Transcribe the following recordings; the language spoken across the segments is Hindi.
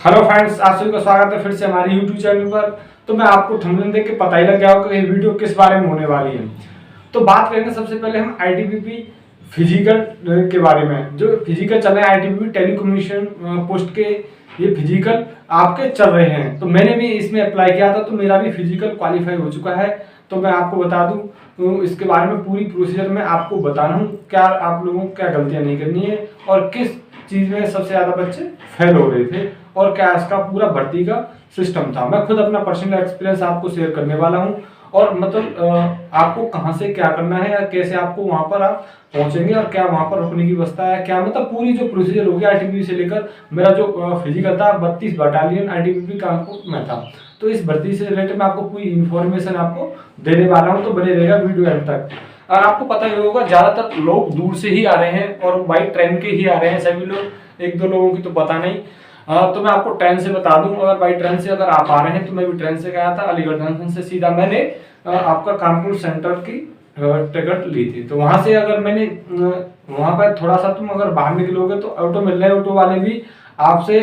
हेलो फ्रेंड्स, आप सभी का स्वागत है फिर से हमारे यूट्यूब चैनल पर। तो मैं आपको थंबनेल देख के पता ही लग गया होगा कि ये वीडियो किस बारे में होने वाली है। तो बात करेंगे सबसे पहले हम आईटीबीपी फिजिकल के बारे में। जो फिजिकल चल रहे हैं आईटीबीपी टेलीकम्युनिकेशन पोस्ट के, ये फिजिकल आपके चल रहे हैं। तो मैंने भी इसमें अप्लाई किया था, तो मेरा भी फिजिकल क्वालिफाई हो चुका है। तो मैं आपको बता दूं, तो इसके बारे में पूरी प्रोसीजर में आपको बता रहा हूँ, क्या आप लोगों को क्या गलतियां नहीं करनी है और किस चीज में सबसे ज्यादा बच्चे फेल हो रहे थे और क्या इसका पूरा भर्ती का सिस्टम था। मैं खुद अपना पर्सनल एक्सपीरियंस आपको शेयर करने वाला हूं और मतलब आपको कहां से क्या करना है या कैसे आपको वहां पर आप पहुंचेंगे और क्या वहां पर रुकने की व्यवस्था है, क्या मतलब पूरी जो प्रोसीजर होगी आईटीबीपी से लेकर। मेरा जो फिजिकल था 32 बटालियन आईटीबीपी कानपुर में था। तो इस भर्ती से रिलेटेड मैं आपको पूरी इंफॉर्मेशन आपको देने वाला हूँ, तो बने रहेगा वीडियो एंड तक। और आपको पता ही होगा ज्यादातर लोग दूर से ही आ रहे हैं और बाई ट्रेन के ही आ रहे हैं सभी लोग, एक दो लोगों की तो पता नहीं। तो मैं आपको ट्रेन से बता दूं, अगर बाई ट्रेन से अगर आप आ रहे हैं तो मैं भी ट्रेन से गया था। अलीगढ़ जंक्शन से सीधा मैंने आपका कानपुर सेंटर की टिकट ली थी। तो वहां से अगर मैंने वहां पर थोड़ा सा तुम अगर बाहर निकलोगे तो ऑटो मिल रहे हैं, ऑटो वाले भी आपसे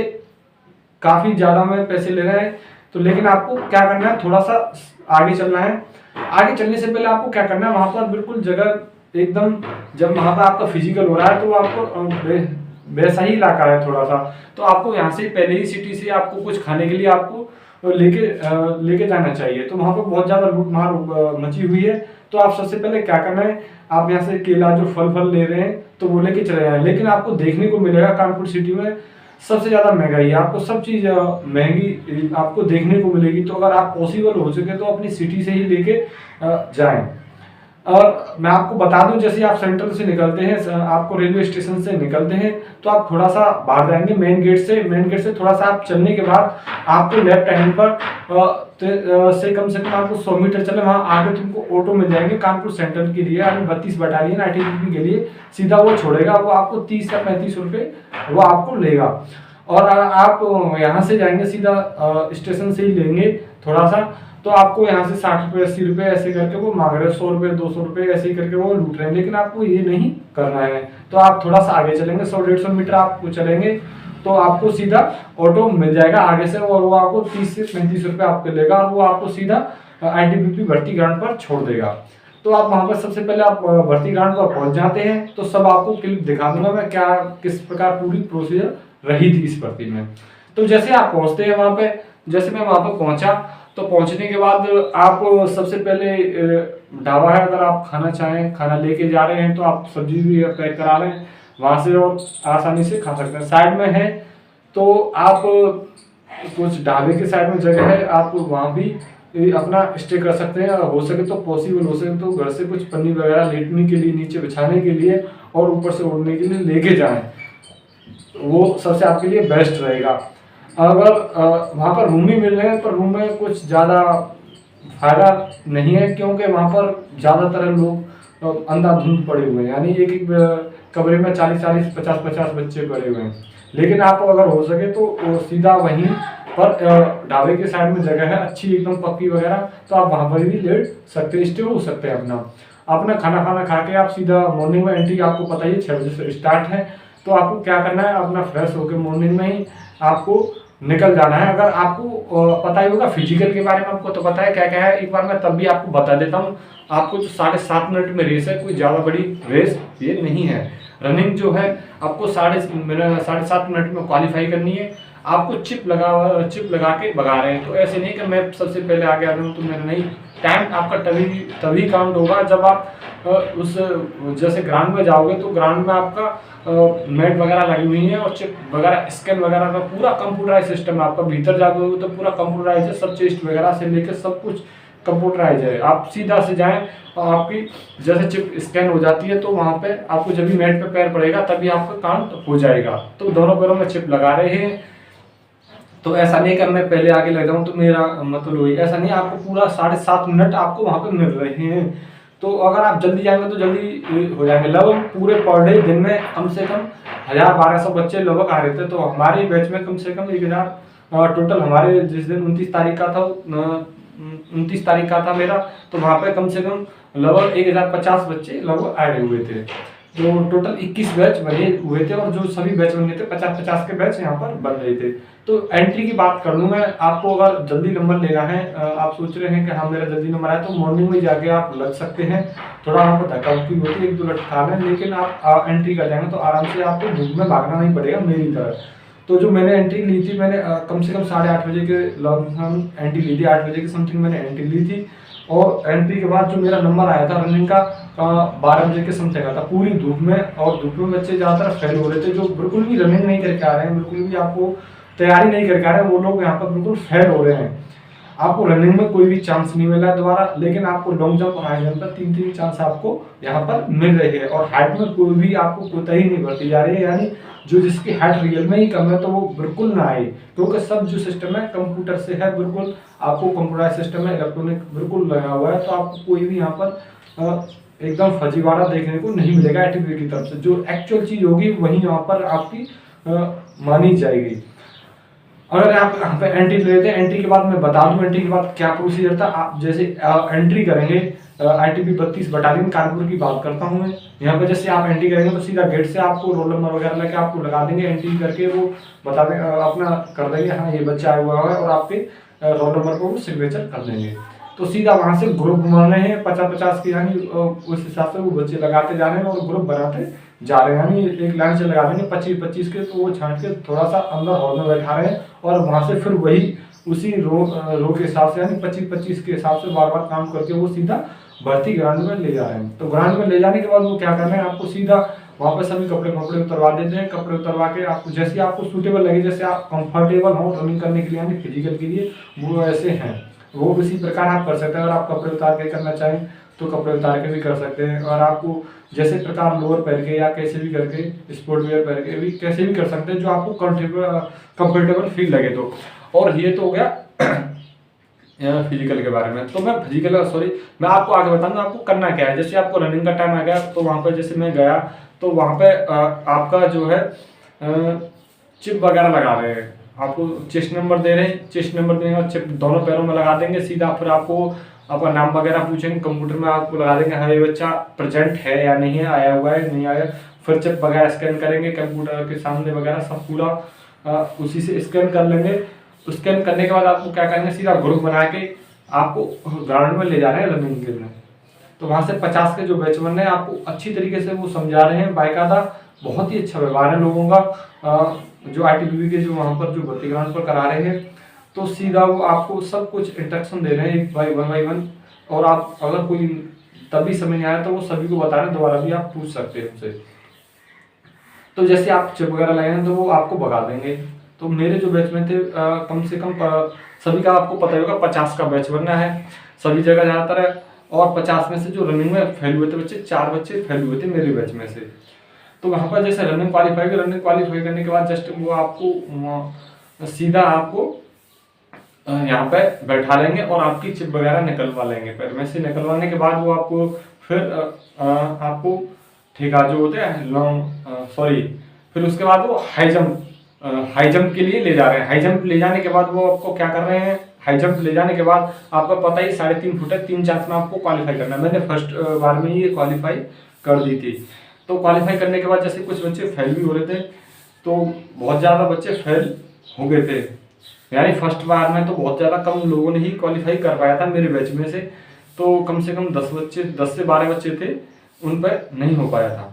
काफी ज्यादा में पैसे ले रहे हैं। तो लेकिन आपको क्या करना है, थोड़ा सा आगे चलना है। आगे चलने से पहले आपको क्या करना है, वहां पर बिल्कुल जगह एकदम, जब वहां पर आपका फिजिकल हो रहा है तो आपको वैसा ही इलाका है थोड़ा सा। तो आपको यहाँ से पहले ही सिटी से आपको कुछ खाने के लिए आपको लेके जाना चाहिए। तो वहां पर बहुत ज्यादा लूटमार मची हुई है। तो आप सबसे पहले क्या करना है, आप यहाँ से केला जो फल ले रहे हैं तो वो लेके चले जाए। लेकिन आपको देखने को मिलेगा कानपुर सिटी में सबसे ज्यादा महंगाई है, आपको सब चीज महंगी आपको देखने को मिलेगी। तो अगर आप पॉसिबल हो सके तो अपनी सिटी से ही लेके जाएं। और मैं आपको बता दूं, जैसे आप सेंट्रल से निकलते हैं, आपको रेलवे स्टेशन से निकलते हैं तो आप थोड़ा सा बाहर जाएंगे मेन गेट से थोड़ा सा आप चलने के बाद आपको लेफ्ट हैंड पर से कम आपको 100 मीटर चले, वहां आगे तुमको ऑटो मिल जाएंगे कानपुर सेंट्रल के लिए, 32 बटालियन आईटीबीपी के लिए। सीधा वो छोड़ेगा, वो आपको 30 या 35 रुपए वो आपको लेगा। और आप यहाँ से जाएंगे सीधा स्टेशन से ही लेंगे थोड़ा सा, तो आपको यहाँ से 60 रुपए 80 रुपए ऐसे करके वो मांग रहे हैं, 100 रुपए 200 रुपए ऐसे ही करके वो लूट रहे हैं। लेकिन आपको ये नहीं करना है। तो आप थोड़ा सा आगे चलेंगे, 100-150 मीटर आप चलेंगे तो आपको सीधा ऑटो मिल जाएगा आगे से, और वो आपको 30 से 35 रुपए आपको लेगा और वो आपको सीधा आईटीबीपी भर्ती ग्राउंड पर छोड़ देगा। तो आप वहां पर सबसे पहले आप भर्ती ग्राउंड पर पहुंच जाते हैं। तो सब आपको क्लिप दिखा दूंगा मैं, क्या किस प्रकार पूरी प्रोसीजर रही थी इस भर्ती में। तो जैसे आप पहुंचते हैं वहां पे, जैसे मैं वहां पर पहुंचा तो पहुंचने के बाद आप सबसे पहले ढाबा है, अगर आप खाना चाहें, खाना लेके जा रहे हैं तो आप सब्जी भी पैक करा लें वहां से और आसानी से खा सकते हैं। साइड में है तो आप कुछ ढाबे के साइड में जगह है, आप वहां भी अपना स्टे कर सकते हैं। हो सके तो पॉसिबल हो सके तो घर से कुछ पन्नी वगैरह लेटने के लिए, नीचे बिछाने के लिए और ऊपर से ओढ़ने के लिए लेके जाएं, वो सबसे आपके लिए बेस्ट रहेगा। अगर वहाँ पर रूम भी मिल रहे हैं पर रूम में कुछ ज़्यादा फायदा नहीं है, क्योंकि वहाँ पर ज़्यादातर लोग अंधाधुंध पड़े हुए हैं, यानी एक एक कमरे में 40-40 50-50 बच्चे पड़े हुए हैं। लेकिन आप अगर हो सके तो सीधा वहीं पर ढाबे के साइड में जगह है अच्छी एकदम पक्की वगैरह, तो आप वहाँ पर भी लेट सकते हैं, स्टे हो सकते हैं। अपना खाना खा के आप सीधा मॉर्निंग में एंट्री, आपको पता ही 6 बजे से स्टार्ट है। तो आपको क्या करना है, अपना फ्रेश होकर मॉर्निंग में ही आपको निकल जाना है। अगर आपको पता ही होगा फिजिकल के बारे में, आपको तो पता है क्या क्या है, एक बार मैं तब भी आपको बता देता हूँ। आपको जो 7.5 मिनट में रेस है, कोई ज़्यादा बड़ी रेस ये नहीं है। रनिंग जो है आपको 7.5 मिनट में क्वालिफाई करनी है। आपको चिप लगा के भगा रहे हैं, तो ऐसे नहीं कि मैं सबसे पहले आ गया तो मेरा नहीं। टाइम आपका तभी काउंट होगा जब आप उस जैसे ग्राउंड में जाओगे तो ग्राउंड में आपका मैट वगैरह लगी हुई है और चिप वगैरह स्कैन वगैरह का पूरा कंप्यूटराइज सिस्टम है। आपका भीतर जाओगे तो पूरा कंप्यूटराइज है, सब चेस्ट वगैरह से लेकर सब कुछ कंप्यूटराइज है। आप सीधा से जाएं और आपकी जैसे चिप स्कैन हो जाती है तो वहां पे आपको जब भी मैट पे पैर पड़ेगा तभी आपका काउंट हो जाएगा। तो दोनों पैरों में चिप लगा रहे हैं, तो ऐसा नहीं कि मैं पहले आगे लग जाऊं तो मेरा मतलब वही, ऐसा नहीं। आपको पूरा 7.5 मिनट आपको वहां पे मिल रहे हैं। तो अगर आप जल्दी जाएंगे तो जल्दी हो जाएंगे। लगभग पूरे पर डे दिन में कम से कम 1000-1200 बच्चे लगभग आ रहे थे। तो हमारे बैच में कम से कम 1000 टोटल, हमारे जिस दिन 29 तारीख का था 29 तारीख का था मेरा, तो वहाँ पे कम से कम लगभग 1050 बच्चे लगभग आए हुए थे। तो टोटल 21 बैच बने हुए थे और जो सभी बैच बन गए थे 50-50 के बैच यहाँ पर बन रहे थे। तो एंट्री की बात कर लूँ मैं, आपको अगर जल्दी नंबर लेना है, आप सोच रहे हैं कि हाँ मेरा जल्दी नंबर आया, तो मॉर्निंग में जाके आप लग सकते हैं। थोड़ा आपको धक्का मुक्की होती है, 1-2 लट खा लें, लेकिन आप एंट्री कर जाएंगे तो आराम से आपको धूप में भागना नहीं पड़ेगा मेरी तरह। तो जो मैंने एंट्री ली थी, मैंने कम से कम 8:30 बजे के लगभग एंट्री ली थी, 8 बजे की समथिंग मैंने एंट्री ली थी। और एंट्री के बाद जो मेरा नंबर आया था रनिंग का 12 बजे के समथिंग आया था, पूरी धूप में। और धूप में बच्चे ज़्यादातर फेल हो रहे थे, जो बिल्कुल भी रनिंग नहीं करके आ रहे हैं, बिल्कुल भी आपको तैयारी नहीं करके आ रहे हैं, वो लोग यहाँ पर बिल्कुल फेल हो रहे हैं। आपको रनिंग में कोई भी चांस नहीं मिला है दोबारा, लेकिन आपको लॉन्ग जंप और हाई जंप पर 3-3 चांस आपको यहाँ पर मिल रही है। और हाइट में कोई भी आपको कोताही नहीं बरती जा रही है, यानी जो जिसकी हाइट रियल में ही कम है तो वो बिल्कुल ना आए, क्योंकि सब जो सिस्टम है कंप्यूटर से है, बिल्कुल आपको कंप्यूटराइज सिस्टम है, इलेक्ट्रॉनिक बिल्कुल लगा हुआ है। तो आपको कोई भी यहाँ पर एकदम फर्जीवाड़ा देखने को नहीं मिलेगा एटीपी की तरफ से। जो एक्चुअल चीज होगी वही यहाँ पर आपकी मानी जाएगी। अगर आप यहाँ पे एंट्री लेते हैं, एंट्री के बाद मैं बता दूं एंट्री के बाद क्या प्रोसीजर था। आप जैसे एंट्री करेंगे, ITBP 32 बटालियन कानपुर की बात करता हूँ मैं। यहाँ पे जैसे आप एंट्री करेंगे तो सीधा गेट से आपको रोल नंबर वगैरह लेके आपको लगा देंगे, एंट्री करके वो बता देंगे, अपना कर देंगे हाँ ये बच्चा आया हुआ है, और आपके रोल नंबर को सिग्नेचर कर देंगे। तो सीधा वहां से ग्रुप बना रहे हैं 50-50 के, यानी उस हिसाब से वो बच्चे लगाते जा रहे हैं और ग्रुप बनाते जा रहे हैं, यानी एक लाइन से लगा देंगे 25-25 के। तो वो छांट के थोड़ा सा अंदर हॉल में बैठा रहे हैं, और वहां से फिर वही उसी रो के हिसाब से, यानी 25-25 के हिसाब से बार बार काम करके वो सीधा भर्ती ग्राउंड में ले जा रहे हैं। तो ग्राउंड में ले जाने के बाद वो क्या कर रहे हैं, आपको सीधा वहाँ पे सभी कपड़े उतरवा देते हैं। कपड़े उतरवा के आपको जैसे आपको सूटेबल लगे, जैसे आप कंफर्टेबल हो रनिंग करने के लिए, यानी फिजिकल के लिए, वो ऐसे हैं, वो इसी प्रकार आप कर सकते हैं। अगर आप कपड़े उतार के करना चाहें तो कपड़े उतार के भी कर सकते हैं, और आपको जैसे प्रकार लोअर पहन के या कैसे भी करके स्पोर्ट वेयर पहन के भी कैसे भी कर सकते हैं, जो आपको कंफर्टेबल फील लगे तो। और ये तो हो गया फिजिकल के बारे में। तो मैं मैं आपको आगे बताऊंगा आपको करना क्या है। जैसे आपको रनिंग का टाइम आ गया, तो वहाँ पर जैसे मैं गया तो वहाँ पे आपका जो है चिप वगैरह लगा रहे हैं, आपको चेस्ट नंबर दे रहे हैं, चेस्ट नंबर देने के बाद चिप दोनों पैरों में लगा देंगे सीधा। फिर आपको आपका नाम वगैरह पूछेंगे, कंप्यूटर में आपको लगा देंगे हाँ ये बच्चा प्रेजेंट है या नहीं है, आया हुआ है नहीं आया। फिर चिप वगैरह स्कैन करेंगे कंप्यूटर के सामने वगैरह सब पूरा उसी से स्कैन कर लेंगे। स्कैन करने के बाद आपको क्या करेंगे, सीधा ग्रुप बना के आपको ग्राउंड में ले जा रहे हैं रनिंग के लिए। तो वहाँ से 50 के जो बैचमैन है आपको अच्छी तरीके से वो समझा रहे हैं बाकायदा, बहुत ही अच्छा व्यवहार है लोगों का। जो ITBP के जो वहाँ पर जो भर्ती ग्राउंड पर करा रहे हैं, तो सीधा वो आपको सब कुछ इंस्ट्रक्शन दे रहे हैं एक बाई वन। और आप अगर कोई तभी समझ नहीं आया तो वो सभी को बता रहे हैं, दोबारा भी आप पूछ सकते हैं उनसे। तो जैसे आप चिप वगैरह लगाएंगे तो वो आपको भगा देंगे। तो मेरे जो बैचमैन थे कम से कम सभी का आपको पता होगा 50 का बैच बनना है सभी जगह ज़्यादातर है। और 50 में से जो रनिंग में फेल हुए थे बच्चे, 4 बच्चे फेल हुए थे मेरे बैच में से। तो वहाँ पर जैसे रनिंग क्वालिफाई करने के बाद जस्ट वो आपको सीधा आपको यहाँ पे बैठा लेंगे और आपकी चिप वगैरह निकलवा लेंगे। पैर में से निकलवाने के बाद वो आपको फिर आपको ठेका जो होते हैं फिर उसके बाद वो हाई जंप के लिए ले जा रहे हैं। हाई जंप ले जाने के बाद वो आपको क्या कर रहे हैं, हाई जंप ले जाने के बाद आपका पता ही 3.5 फुट है, 3 चांस में आपको क्वालिफाई करना है। मैंने फर्स्ट बार में ही ये क्वालिफाई कर दी थी। तो क्वालिफाई करने के बाद जैसे कुछ बच्चे फेल भी हो रहे थे, तो बहुत ज़्यादा बच्चे फेल हो गए थे, यानी फर्स्ट बार में तो बहुत ज़्यादा कम लोगों ने ही क्वालिफाई कर पाया था मेरे बैच में से। तो कम से कम 10 से 12 बच्चे थे, उन पर नहीं हो पाया था।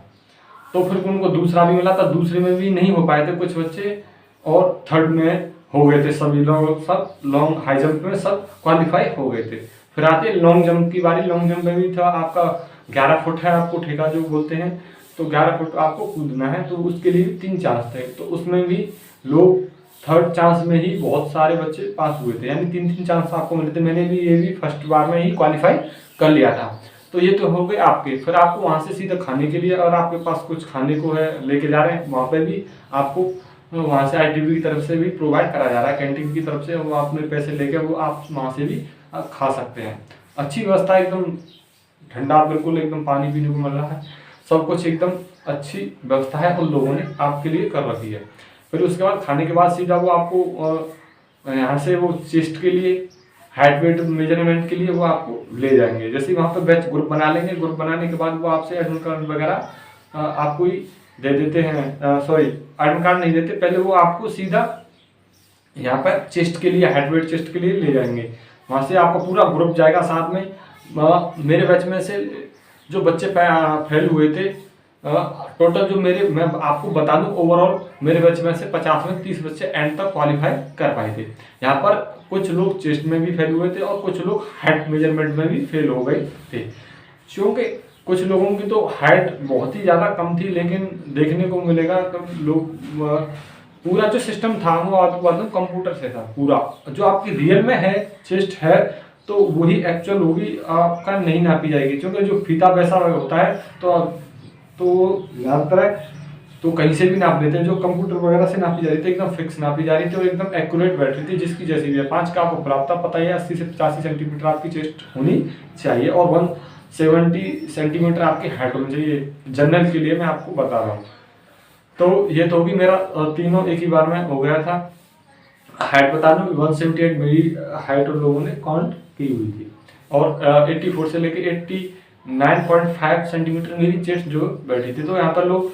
तो फिर उनको दूसरा भी मिला था, दूसरे में भी नहीं हो पाए थे कुछ बच्चे, और थर्ड में हो गए थे सभी लोग। सब लॉन्ग हाई जंप में सब क्वालिफाई हो गए थे। फिर आते लॉन्ग जंप की बारी। लॉन्ग जंप में भी था आपका 11 फुट है, आपको ठेका जो बोलते हैं, तो 11 फुट आपको कूदना है। तो उसके लिए 3 चांस थे, तो उसमें भी लोग थर्ड चांस में ही बहुत सारे बच्चे पास हुए थे, यानी 3-3 चांस आपको मिले थे। मैंने भी ये भी फर्स्ट बार में ही क्वालिफाई कर लिया था। तो ये तो हो गए आपके। फिर आपको वहाँ से सीधा खाने के लिए, और आपके पास कुछ खाने को है लेके जा रहे हैं, वहाँ पे भी आपको वहाँ से ITBP की तरफ से भी प्रोवाइड करा जा रहा है, कैंटीन की तरफ से। वो आपने पैसे लेके वो आप वहाँ से भी खा सकते हैं। अच्छी व्यवस्था, एकदम ठंडा बिल्कुल एकदम पानी पीने को मिल रहा है, सब कुछ एकदम अच्छी व्यवस्था है उन लोगों ने आपके लिए कर रखी है। फिर उसके बाद खाने के बाद सीधा वो आपको यहाँ से वो चेस्ट के लिए हाइट वेट मेजरमेंट के लिए वो आपको ले जाएंगे। जैसे वहाँ पर बैच ग्रुप बना लेंगे, ग्रुप बनाने के बाद वो आपसे एडमिट कार्ड वगैरह आपको ही दे देते हैं, सॉरी एडमिट कार्ड नहीं देते, पहले वो आपको सीधा यहाँ पर चेस्ट के लिए, हेड वेट चेस्ट के लिए ले जाएंगे। वहाँ से आपका पूरा ग्रुप जाएगा साथ में। मेरे बैच में से जो बच्चे फेल हुए थे, टोटल जो मैं आपको बता दूं, ओवरऑल मेरे बैच में से 50 में 30 बच्चे एंड तक क्वालिफाई कर पाए थे। यहाँ पर कुछ लोग चेस्ट में भी फेल हुए थे और कुछ लोग हाइट मेजरमेंट में भी फेल हो गए थे, क्योंकि कुछ लोगों की तो हाइट बहुत ही ज़्यादा कम थी। लेकिन देखने को मिलेगा तो लोग पूरा जो सिस्टम था वो आपको कंप्यूटर से था, पूरा जो आपकी रियल में है चेस्ट है तो वही एक्चुअल होगी, आपका नहीं नापी जाएगी, क्योंकि जो फीता वैसा होता है तो ज़्यादातर है तो कहीं से भी नाप लेते हैं। जो कंप्यूटर वगैरह से नापी जा रही थी एकदम फिक्स नापी जा रही थी और एकदम एक्यूरेट बैठ रही थी, जिसकी जैसी भी है 5 का आपको प्राप्त पता है 80 से 85 सेंटीमीटर आपकी चेस्ट होनी चाहिए और 170 सेंटीमीटर आपकी हाइट होनी चाहिए। जनरल के लिए मैं आपको बता रहा हूँ। तो ये तो भी मेरा तीनों एक ही बार में हो गया था। हाइट बता दूं 178 मेरी हाइट और लोगों ने काउंट की हुई थी और 84 से लेके 89.5 सेंटीमीटर मेरी चेस्ट जो बैठी थी। तो यहाँ पर लोग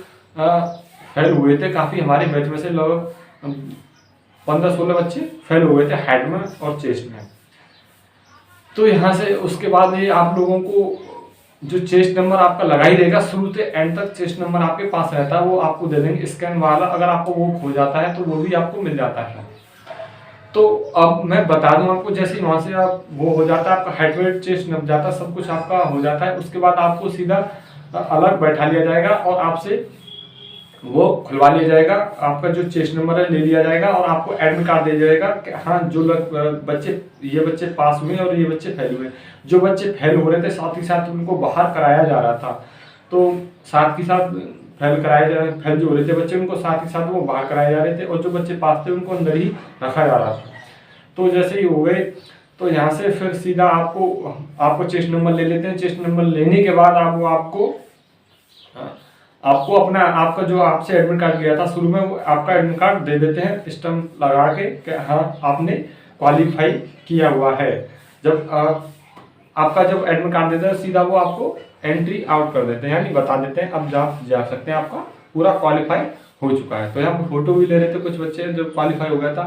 फेल हुए थे काफ़ी, हमारे बैच में से लगभग 15-16 बच्चे फेल हुए थे हाइट में और चेस्ट में। तो यहाँ से उसके बाद ये आप लोगों को जो चेस्ट नंबर आपका लगा ही रहेगा, शुरू से एंड तक चेस्ट नंबर आपके पास रहता है, वो आपको दे देंगे स्कैन वाला। अगर आपको वो खो जाता है तो वो भी आपको मिल जाता है। तो अब मैं बता दूं आपको, जैसे ही वहाँ से आप वो हो जाता है आपका हाइट वेट चेस्ट नप जाता है, सब कुछ आपका हो जाता है। उसके बाद आपको सीधा अलग बैठा लिया जाएगा और आपसे वो खुलवा लिया जाएगा, आपका जो चेस्ट नंबर है ले लिया जाएगा और आपको एडमिट कार्ड दे जाएगा कि हाँ जो बच्चे ये बच्चे पास हुए और ये बच्चे फेल हुए। जो बच्चे फेल हो रहे थे साथ ही साथ उनको बाहर कराया जा रहा था, तो साथ ही साथ फेल जो हो रहे थे बच्चे उनको साथ ही साथ वो बाहर कराए जा रहे थे और जो बच्चे पास थे उनको अंदर ही रखा जा रहा था। तो जैसे ही हो गए तो यहाँ से फिर सीधा आपको चेस्ट नंबर ले लेते हैं। चेस्ट नंबर लेने के बाद आपको अपना आपका जो आपसे एडमिट कार्ड गया था शुरू में, वो आपका एडमिट कार्ड दे देते हैं स्टम्प लगा के कि हाँ आपने क्वालिफाई किया हुआ है। जब आपका जब एडमिट कार्ड देते हैं सीधा वो आपको एंट्री आउट कर देते हैं, यानी बता देते हैं अब जा सकते हैं, आपका पूरा क्वालिफाई हो चुका है। तो यहाँ पर फोटो भी ले रहे थे कुछ बच्चे जो क्वालिफाई हो गया था।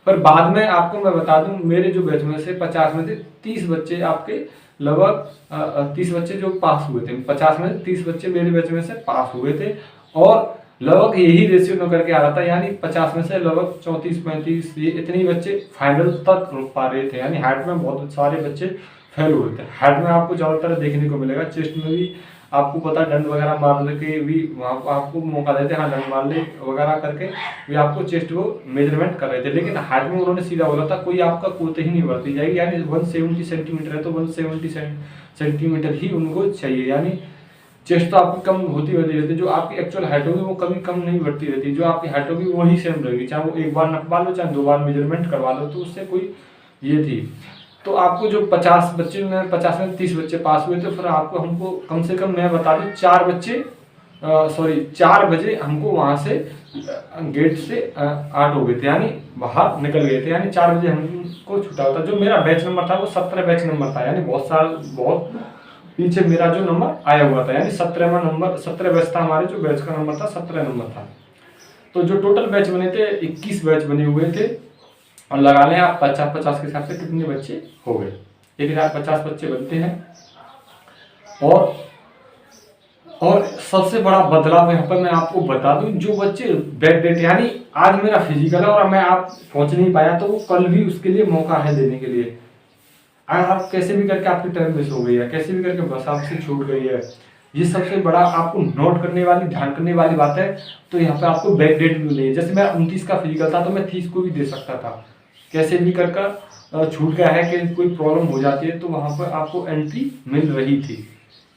पर बाद में आपको मैं बता दूं, मेरे जो बैच में से 50 में से 30 बच्चे आपके लगभग 30 बच्चे जो पास हुए थे, 50 में से 30 बच्चे मेरे बैच में से पास हुए थे और लगभग यही रेशियो न करके आ रहा था, यानी 50 में से लगभग 34-35 ये इतने बच्चे फाइनल तक रुक पा रहे थे। यानी हाइट में बहुत सारे बच्चे फेल हुए थे। हाइट में आपको ज़्यादातर देखने को मिलेगा, चेस्ट में भी आपको पता डंड वगैरह मारने के भी वहाँ आपको मौका देते हैं, हाँ डंड मारने वगैरह करके भी आपको चेस्ट को मेजरमेंट कर रहे थे। लेकिन हाइट में उन्होंने सीधा बोला था कोई आपका कोते ही नहीं बढ़ती जाएगी, यानी 170 सेंटीमीटर है तो 170 सेंटीमीटर ही उनको चाहिए। यानी चेस्ट तो आपकी कम होती रहती है, जो आपकी एक्चुअल हाइट होगी वो कभी कम नहीं बढ़ती रहती, जो आपकी हाइट होगी वही सेम रहेगी, चाहे वो एक बार नपवा लो चाहे 2 बार मेजरमेंट करवा लो, तो उससे कोई ये थी। तो आपको जो 50 बच्चे में 50 में 30 बच्चे पास हुए, तो फिर हमको कम से कम मैं बता दूं 4 बजे हमको वहाँ से गेट से आउट हो गए थे, यानी बाहर निकल गए थे, यानी 4 बजे हमको छूटा होता। जो मेरा बैच नंबर था वो 17 बैच नंबर था, यानी बहुत पीछे मेरा जो नंबर आया हुआ था, यानी 17 बैच था हमारे, जो बैच का नंबर था 17 नंबर था। तो जो टोटल बैच बने थे 21 बैच बने हुए थे और लगा लें आप 50-50 के हिसाब से कितने बच्चे हो गए, 1050 बच्चे बनते हैं। और सबसे बड़ा बदलाव यहाँ पर मैं आपको बता दूं, जो बच्चे बैकडेट यानी आज मेरा फिजिकल है और मैं आप पहुंच नहीं पाया तो वो कल भी उसके लिए मौका है देने के लिए। आप कैसे भी करके आपकी टाइम मिस हो गई है, कैसे भी करके बस आपसे छूट गई है, ये सबसे बड़ा आपको नोट करने वाली ध्यान करने वाली बात है। तो यहाँ पे आपको बैक डेट भी मिली है। जैसे मेरा 29 का फिजिकल था तो मैं 30 को भी दे सकता था, कैसे भी करके छूट गया है कि कोई प्रॉब्लम हो जाती है तो वहाँ पर आपको एंट्री मिल रही थी,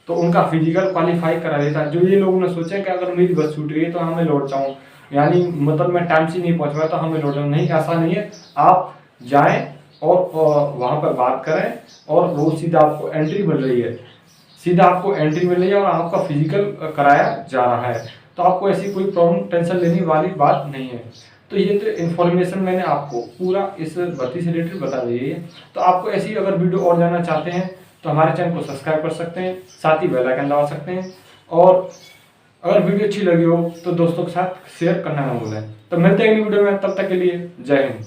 तो उनका फिजिकल क्वालिफाई करा देता। जो ये लोगों ने सोचा कि अगर मेरी बस छूट गई तो हाँ मैं लौट जाऊँ, यानी मतलब मैं टाइम से नहीं पहुँच पाया तो हमें लौट जाऊँ, नहीं ऐसा नहीं है। आप जाएँ और वहाँ पर बात करें और वो सीधा आपको एंट्री मिल रही है, सीधा आपको एंट्री मिल रही है और आपका फिजिकल कराया जा रहा है, तो आपको ऐसी कोई प्रॉब्लम टेंशन लेने वाली बात नहीं है। तो ये तो इन्फॉर्मेशन मैंने आपको पूरा इस भर्ती से रिलेटेड बता दी है। तो आपको ऐसी अगर वीडियो और जानना चाहते हैं तो हमारे चैनल को सब्सक्राइब कर सकते हैं, साथ ही बेल आइकन दबा सकते हैं। और अगर वीडियो अच्छी लगी हो तो दोस्तों के साथ शेयर करना ना भूलें। तो मिलते हैं अगली वीडियो में, तब तक के लिए जय हिंद।